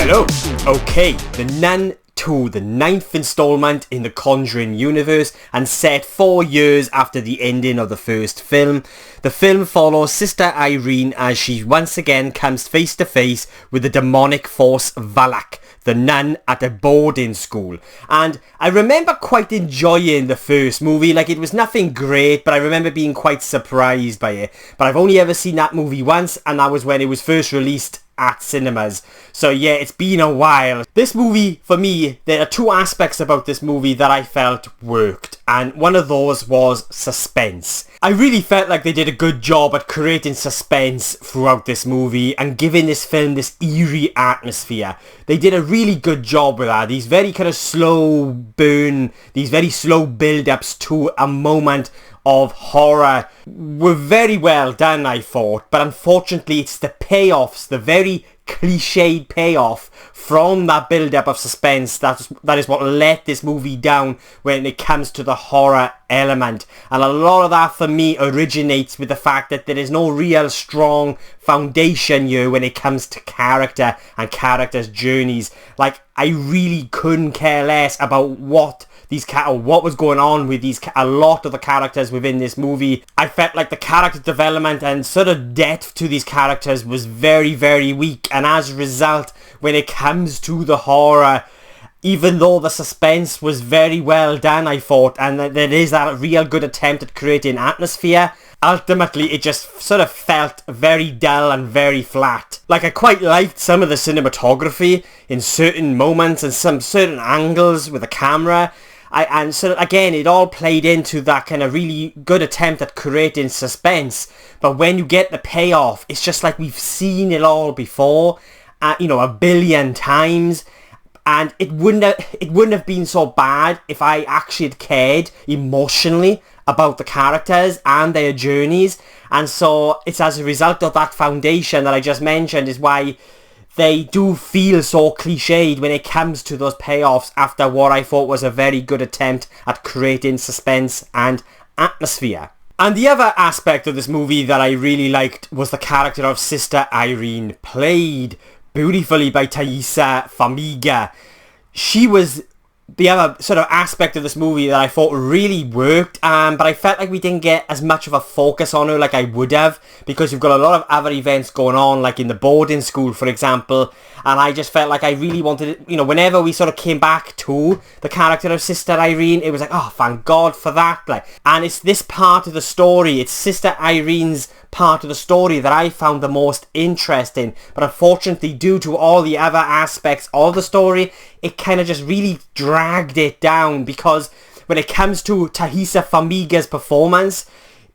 Hello! Okay, The Nun II, the 9th installment in the Conjuring universe, and set 4 years after the ending of the first film. The film follows Sister Irene as she once again comes face to face with the demonic force Valak, the nun at a boarding school. And I remember quite enjoying the first movie. Like, it was nothing great, but I remember being quite surprised by it. But I've only ever seen that movie once, and that was when it was first released at cinemas. So yeah, it's been a while. This movie, for me, there are two aspects about this movie that I felt worked, and one of those was suspense. I really felt like they did a good job at creating suspense throughout this movie and giving this film this eerie atmosphere. They did a really good job with that. These very kind of slow burn, these very slow build-ups to a moment of horror were very well done, I thought, but unfortunately it's the payoffs, the very cliched payoff from that build-up of suspense that is what let this movie down when it comes to the horror element. And a lot of that for me originates with the fact that there is no real strong foundation here when it comes to character and characters' journeys. Like, I really couldn't care less about what was going on with a lot of the characters within this movie. I felt like the character development and sort of depth to these characters was very, very weak, and as a result, when it comes to the horror, even though the suspense was very well done, I thought, and there is that real good attempt at creating atmosphere, ultimately it just sort of felt very dull and very flat. Like, I quite liked some of the cinematography in certain moments and some certain angles with the camera. And so again, it all played into that kind of really good attempt at creating suspense. But when you get the payoff, it's just like we've seen it all before, a billion times. And it wouldn't have been so bad if I actually had cared emotionally about the characters and their journeys. And so it's as a result of that foundation that I just mentioned is why they do feel so cliched when it comes to those payoffs after what I thought was a very good attempt at creating suspense and atmosphere. And the other aspect of this movie that I really liked was the character of Sister Irene, played beautifully by Taissa Farmiga. She was the other sort of aspect of this movie that I thought really worked, but I felt like we didn't get as much of a focus on her like I would have, because you've got a lot of other events going on, like in the boarding school, for example, and I just felt like I really wanted it, whenever we sort of came back to the character of Sister Irene, it was like, oh, thank God for that. And it's this part of the story, it's Sister Irene's part of the story that I found the most interesting, but unfortunately, due to all the other aspects of the story, it kind of just really dragged it down, because when it comes to Taissa Farmiga's performance,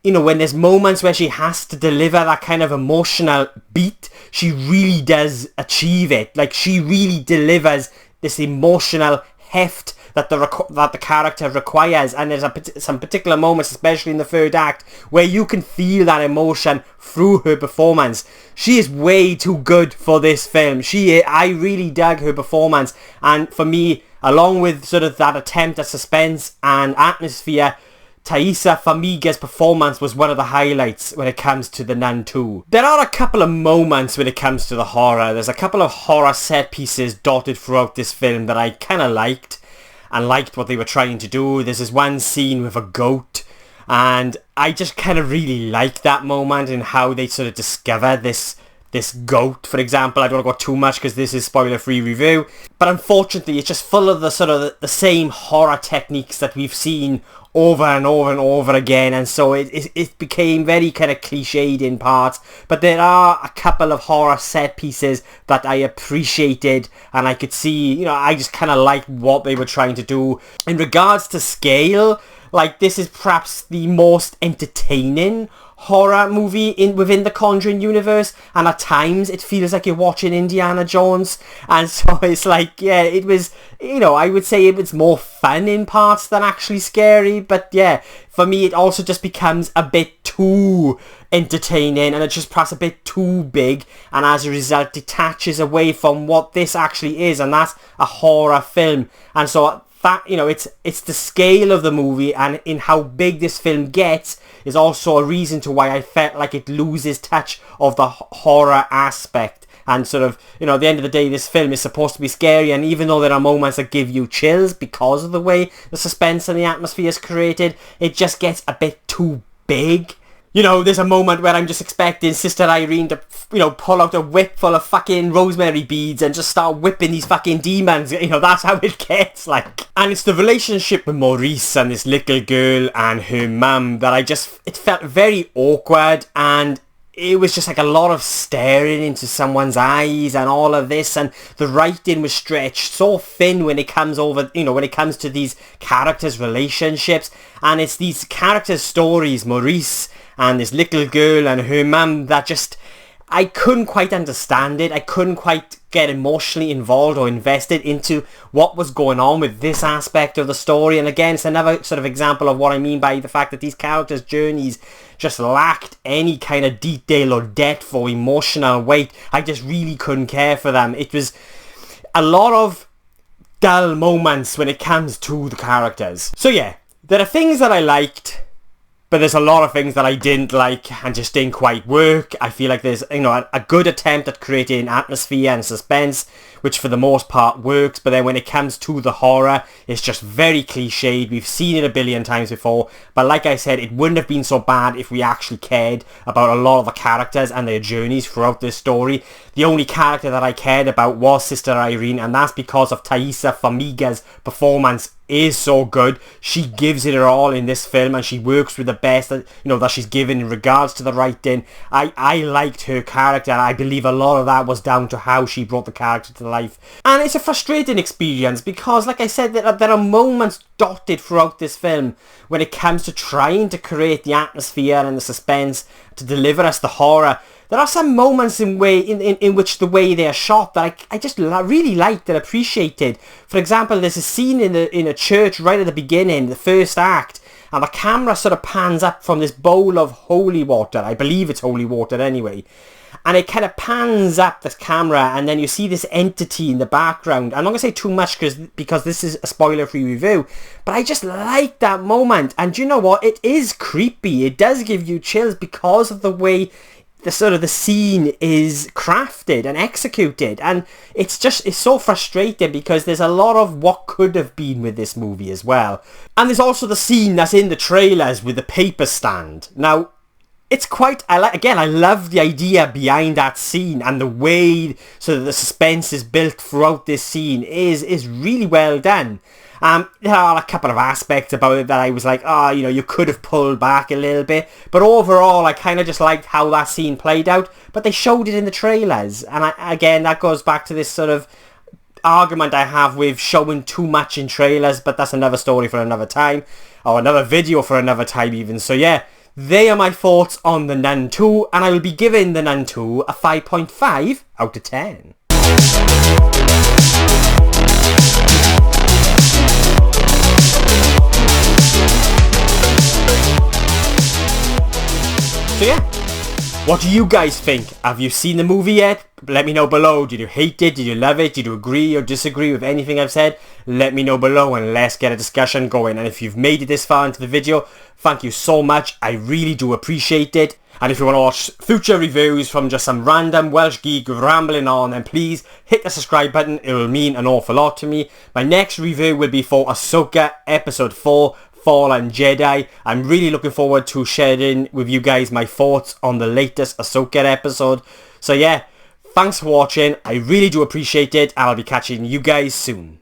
when there's moments where she has to deliver that kind of emotional beat, she really does achieve it. Like, she really delivers this emotional heft that the character requires, and there's some particular moments, especially in the third act, where you can feel that emotion through her performance. She is way too good for this film. I really dug her performance, and for me, along with sort of that attempt at suspense and atmosphere, Taissa Farmiga's performance was one of the highlights when it comes to The Nun II. There are a couple of moments when it comes to the horror. There's a couple of horror set pieces dotted throughout this film that I kind of liked, and liked what they were trying to do. There's this one scene with a goat, and I just kind of really liked that moment and how they sort of discover this goat, for example. I don't want to go too much because this is spoiler-free review, but unfortunately it's just full of the sort of the same horror techniques that we've seen over and over and over again, and so it became very kind of cliched in parts. But there are a couple of horror set pieces that I appreciated, and I could see, I just kind of liked what they were trying to do. In regards to scale, like, this is perhaps the most entertaining horror movie within the Conjuring universe, and at times it feels like you're watching Indiana Jones, and so it's like, yeah, it was, I would say it was more fun in parts than actually scary, but yeah, for me it also just becomes a bit too entertaining, and it's just perhaps a bit too big, and as a result detaches away from what this actually is, and that's a horror film. And so that, it's the scale of the movie and in how big this film gets is also a reason to why I felt like it loses touch of the horror aspect. and sort of, you know, at the end of the day, this film is supposed to be scary, and even though there are moments that give you chills because of the way the suspense and the atmosphere is created, it just gets a bit too big. You know, there's a moment where I'm just expecting Sister Irene to, you know, pull out a whip full of fucking rosemary beads and just start whipping these fucking demons. You know, that's how it gets, like. And it's the relationship with Maurice and this little girl and her mum that it felt very awkward, and it was just like a lot of staring into someone's eyes and all of this, and the writing was stretched so thin when it comes to these characters' relationships, and it's these characters' stories, Maurice and this little girl and her mum, that just, I couldn't quite understand it. I couldn't quite get emotionally involved or invested into what was going on with this aspect of the story. And again, it's another sort of example of what I mean by the fact that these characters' journeys just lacked any kind of detail or depth or emotional weight. I just really couldn't care for them. It was a lot of dull moments when it comes to the characters. So yeah, there are things that I liked, but there's a lot of things that I didn't like and just didn't quite work. I feel like there's, you know, a good attempt at creating atmosphere and suspense, which for the most part works, but then when it comes to the horror, it's just very cliched. We've seen it a billion times before, but like I said, it wouldn't have been so bad if we actually cared about a lot of the characters and their journeys throughout this story. The only character that I cared about was Sister Irene, and that's because of Taissa Farmiga's performance is so good. She gives it her all in this film, and she works with the best that, you know, that she's given in regards to the writing. I liked her character, and I believe a lot of that was down to how she brought the character to life. And it's a frustrating experience because, like I said, there are moments dotted throughout this film when it comes to trying to create the atmosphere and the suspense to deliver us the horror. There are some moments in which the way they are shot that I just really liked and appreciated. For example, there's a scene in a church right at the beginning, the first act, and the camera sort of pans up from this bowl of holy water. I believe it's holy water anyway. And it kind of pans up this camera, and then you see this entity in the background. I'm not going to say too much because this is a spoiler-free review, but I just like that moment. And you know what? It is creepy. It does give you chills because of the way the scene is crafted and executed, and it's so frustrating because there's a lot of what could have been with this movie as well. And there's also the scene that's in the trailers with the paper stand. Now, it's quite, I love the idea behind that scene, and the way so the suspense is built throughout this scene is really well done. There are a couple of aspects about it that I was like, you know, you could have pulled back a little bit. But overall, I kind of just liked how that scene played out. But they showed it in the trailers. And again, that goes back to this sort of argument I have with showing too much in trailers. But that's another story for another time. Or another video for another time even. So yeah, they are my thoughts on The Nun II. And I will be giving The Nun II a 5.5 out of 10. So yeah, what do you guys think? Have you seen the movie yet? Let me know below. Did you hate it? Did you love it? Did you agree or disagree with anything I've said? Let me know below and let's get a discussion going. And if you've made it this far into the video, thank you so much. I really do appreciate it. And if you want to watch future reviews from just some random Welsh geek rambling on, then please hit the subscribe button. It will mean an awful lot to me. My next review will be for Ahsoka Episode 4. Fallen Jedi. I'm really looking forward to sharing with you guys my thoughts on the latest Ahsoka episode. So yeah, thanks for watching. I really do appreciate it, and I'll be catching you guys soon.